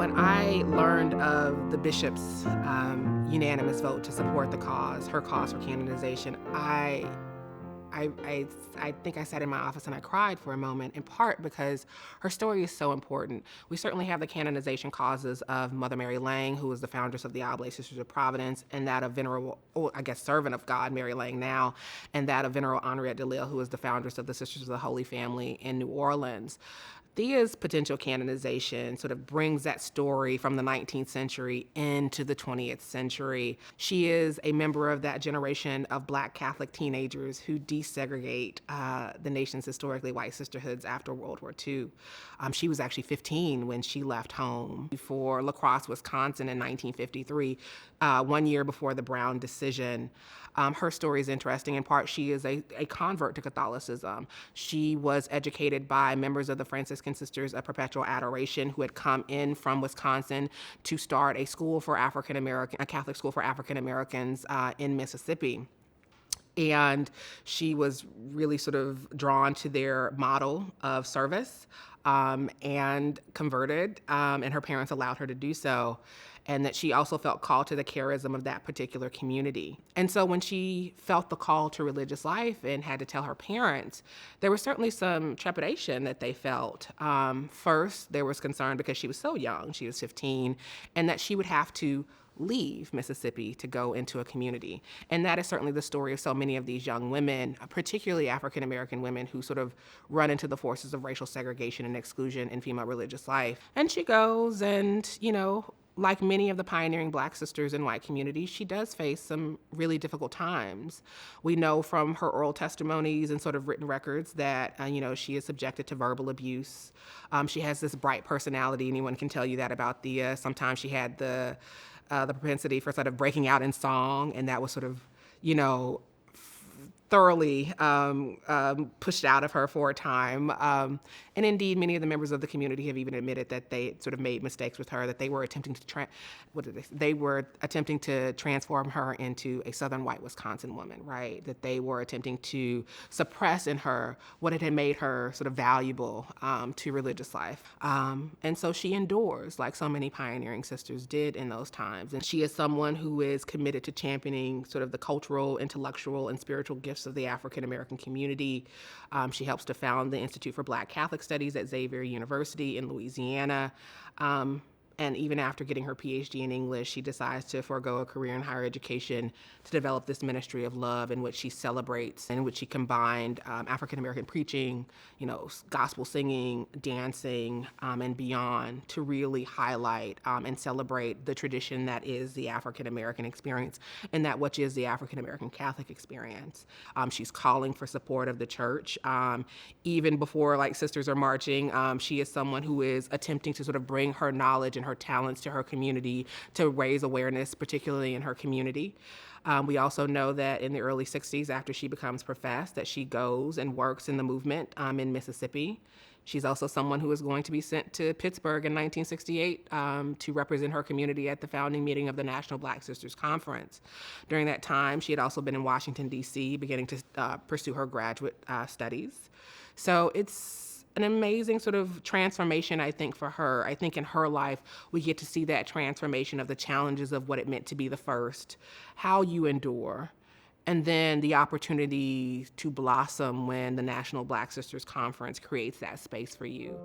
when I learned of the bishop's unanimous vote to support her cause for canonization, I think I sat in my office and I cried for a moment, in part because her story is so important. We certainly have the canonization causes of Mother Mary Lang, who was the foundress of the Oblate Sisters of Providence, and that of Venerable, servant of God, Mary Lang now, and that of Venerable Henriette DeLille, who was the foundress of the Sisters of the Holy Family in New Orleans. Thea's potential canonization sort of brings that story from the 19th century into the 20th century. She is a member of that generation of Black Catholic teenagers who desegregate the nation's historically white sisterhoods after World War II. She was actually 15 when she left home for La Crosse, Wisconsin in 1953, 1 year before the Brown decision. Her story is interesting. In part, she is a convert to Catholicism. She was educated by members of the Franciscan Sisters of Perpetual Adoration who had come in from Wisconsin to start a Catholic school for African Americans in Mississippi. And she was really sort of drawn to their model of service and converted, and her parents allowed her to do so. And that she also felt called to the charism of that particular community. And so when she felt the call to religious life and had to tell her parents, there was certainly some trepidation that they felt. First, there was concern because she was so young, she was 15, and that she would have to leave Mississippi to go into a community. And that is certainly the story of so many of these young women, particularly African-American women who sort of run into the forces of racial segregation and exclusion in female religious life. And she goes and, like many of the pioneering Black sisters in white communities, she does face some really difficult times. We know from her oral testimonies and sort of written records that, she is subjected to verbal abuse. She has this bright personality. Anyone can tell you that about Thea. Sometimes she had the propensity for sort of breaking out in song, and that was sort of, thoroughly pushed out of her for a time. And indeed, many of the members of the community have even admitted that they sort of made mistakes with her, that they were attempting to transform her into a Southern white Wisconsin woman, right? That they were attempting to suppress in her what had made her sort of valuable to religious life. And so she endures, like so many pioneering sisters did in those times. And she is someone who is committed to championing sort of the cultural, intellectual, and spiritual gifts of the African American community. She helps to found the Institute for Black Catholic Studies at Xavier University in Louisiana. And even after getting her PhD in English, she decides to forego a career in higher education to develop this ministry of love in which she celebrates, in which she combined African-American preaching, gospel singing, dancing, and beyond to really highlight and celebrate the tradition that is the African-American experience and that which is the African-American Catholic experience. She's calling for support of the church. Even before sisters are marching, she is someone who is attempting to sort of bring her knowledge and her talents to her community to raise awareness, particularly in her community. We also know that in the early 60s, after she becomes professed, that she goes and works in the movement in Mississippi. She's also someone who is going to be sent to Pittsburgh in 1968 to represent her community at the founding meeting of the National Black Sisters Conference. During that time, she had also been in Washington, D.C., beginning to pursue her graduate studies. So it's an amazing sort of transformation, I think, for her. I think in her life, we get to see that transformation of the challenges of what it meant to be the first, how you endure, and then the opportunity to blossom when the National Black Sisters Conference creates that space for you.